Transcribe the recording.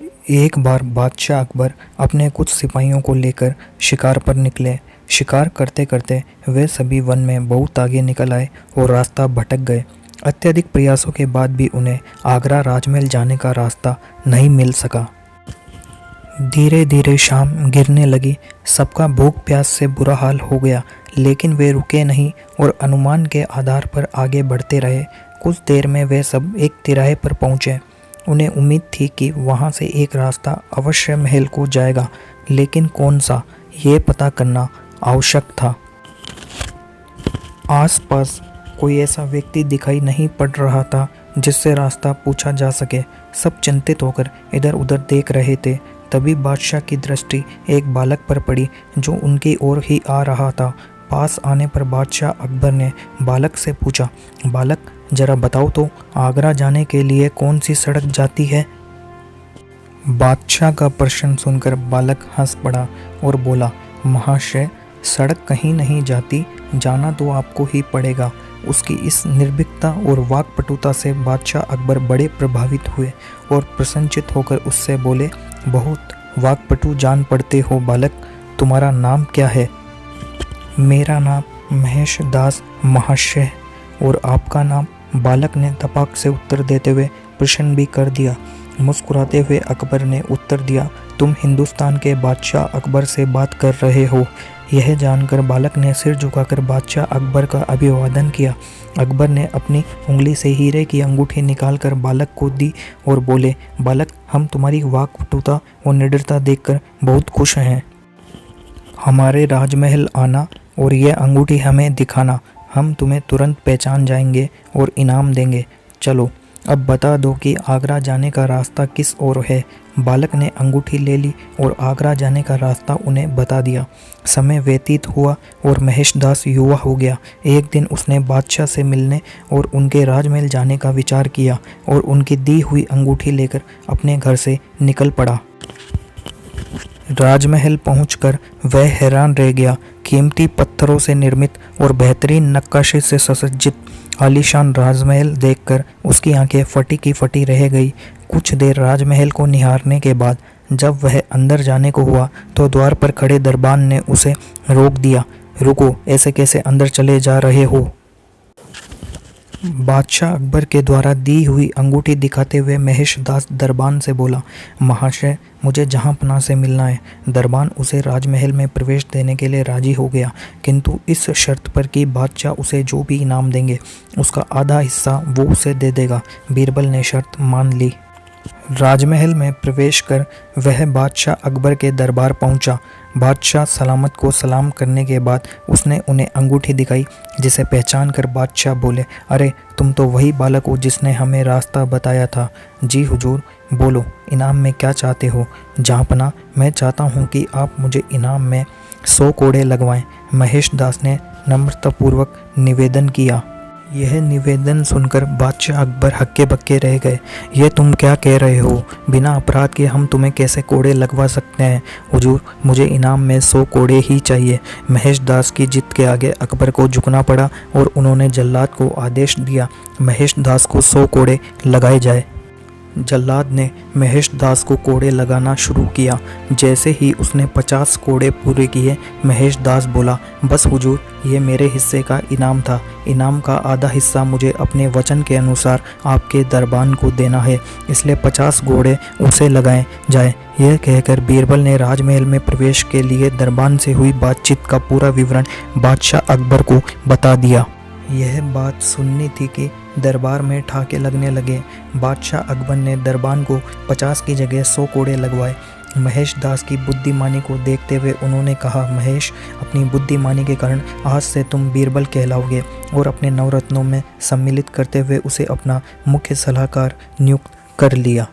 एक बार बादशाह अकबर अपने कुछ सिपाहियों को लेकर शिकार पर निकले। शिकार करते करते वे सभी वन में बहुत आगे निकल आए और रास्ता भटक गए। अत्यधिक प्रयासों के बाद भी उन्हें आगरा राजमहल जाने का रास्ता नहीं मिल सका। धीरे धीरे शाम गिरने लगी। सबका भूख प्यास से बुरा हाल हो गया, लेकिन वे रुके नहीं और अनुमान के आधार पर आगे बढ़ते रहे। कुछ देर में वे सब एक तिराहे पर पहुंचे। उन्हें उम्मीद थी कि वहां से एक रास्ता अवश्य महल को जाएगा, लेकिन कौन सा, ये पता करना आवश्यक था। आसपास कोई ऐसा व्यक्ति दिखाई नहीं पड़ रहा था जिससे रास्ता पूछा जा सके। सब चिंतित होकर इधर उधर देख रहे थे। तभी बादशाह की दृष्टि एक बालक पर पड़ी जो उनकी ओर ही आ रहा था। पास आने पर बादशाह अकबर ने बालक से पूछा, बालक जरा बताओ तो आगरा जाने के लिए कौन सी सड़क जाती है? बादशाह का प्रश्न सुनकर बालक हंस पड़ा और बोला, महाशय सड़क कहीं नहीं जाती, जाना तो आपको ही पड़ेगा। उसकी इस निर्भीकता और वाक्पटुता से बादशाह अकबर बड़े प्रभावित हुए और प्रसन्नचित होकर उससे बोले, बहुत वाक्पटु जान पड़ते हो बालक, तुम्हारा नाम क्या है? मेरा नाम महेश दास महाशय। और आपका नाम? बालक ने तपाक से उत्तर देते हुए प्रश्न भी कर दिया। मुस्कुराते हुए अकबर ने उत्तर दिया, तुम हिंदुस्तान के बादशाह अकबर से बात कर रहे हो। यह जानकर बालक ने सिर झुकाकर बादशाह अकबर का अभिवादन किया। अकबर ने अपनी उंगली से हीरे की अंगूठी निकालकर बालक को दी और बोले, बालक हम तुम्हारी वाक्पटुता और निडरता देखकर बहुत खुश हैं। हमारे राजमहल आना और यह अंगूठी हमें दिखाना, हम तुम्हें तुरंत पहचान जाएंगे और इनाम देंगे। चलो अब बता दो कि आगरा जाने का रास्ता किस ओर है। बालक ने अंगूठी ले ली और आगरा जाने का रास्ता उन्हें बता दिया। समय व्यतीत हुआ और महेश दास युवा हो गया। एक दिन उसने बादशाह से मिलने और उनके राजमहल जाने का विचार किया और उनकी दी हुई अंगूठी लेकर अपने घर से निकल पड़ा। राजमहल पहुंचकर वह हैरान रह गया। कीमती पत्थरों से निर्मित और बेहतरीन नक्काशी से सुसज्जित आलीशान राजमहल देखकर उसकी आंखें फटी की फटी रह गई। कुछ देर राजमहल को निहारने के बाद जब वह अंदर जाने को हुआ तो द्वार पर खड़े दरबान ने उसे रोक दिया। रुको, ऐसे कैसे अंदर चले जा रहे हो? बादशाह अकबर के द्वारा दी हुई अंगूठी दिखाते हुए महेश दास दरबान से बोला, महाशय मुझे जहाँपनाह से मिलना है। दरबान उसे राजमहल में प्रवेश देने के लिए राजी हो गया, किंतु इस शर्त पर कि बादशाह उसे जो भी इनाम देंगे उसका आधा हिस्सा वो उसे दे देगा। बीरबल ने शर्त मान ली। राजमहल में प्रवेश कर वह बादशाह अकबर के दरबार पहुंचा। बादशाह सलामत को सलाम करने के बाद उसने उन्हें अंगूठी दिखाई, जिसे पहचान कर बादशाह बोले, अरे तुम तो वही बालक हो जिसने हमें रास्ता बताया था। जी हुजूर, बोलो इनाम में क्या चाहते हो? जहाँपनाह मैं चाहता हूँ कि आप मुझे इनाम में 100 कोड़े लगवाएं। महेश दास ने नम्रतापूर्वक निवेदन किया। यह निवेदन सुनकर बादशाह अकबर हक्के बक्के रह गए। ये तुम क्या कह रहे हो? बिना अपराध के हम तुम्हें कैसे कोड़े लगवा सकते हैं? हुजूर, मुझे इनाम में 100 कोड़े ही चाहिए। महेश दास की जिद के आगे अकबर को झुकना पड़ा और उन्होंने जल्लाद को आदेश दिया, महेश दास को 100 कोड़े लगाए जाए। जल्लाद ने महेश दास को कोड़े लगाना शुरू किया। जैसे ही उसने 50 कोड़े पूरे किए, महेश दास बोला, बस हुजूर, ये मेरे हिस्से का इनाम था। इनाम का आधा हिस्सा मुझे अपने वचन के अनुसार आपके दरबान को देना है, इसलिए 50 घोड़े उसे लगाए जाए। यह कहकर बीरबल ने राजमहल में प्रवेश के लिए दरबान से हुई बातचीत का पूरा विवरण बादशाह अकबर को बता दिया। यह बात सुननी थी कि दरबार में ठाके लगने लगे। बादशाह अकबर ने दरबान को 50 की जगह 100 कोड़े लगवाए। महेश दास की बुद्धिमानी को देखते हुए उन्होंने कहा, महेश, अपनी बुद्धिमानी के कारण आज से तुम बीरबल कहलाओगे। और अपने नवरत्नों में सम्मिलित करते हुए उसे अपना मुख्य सलाहकार नियुक्त कर लिया।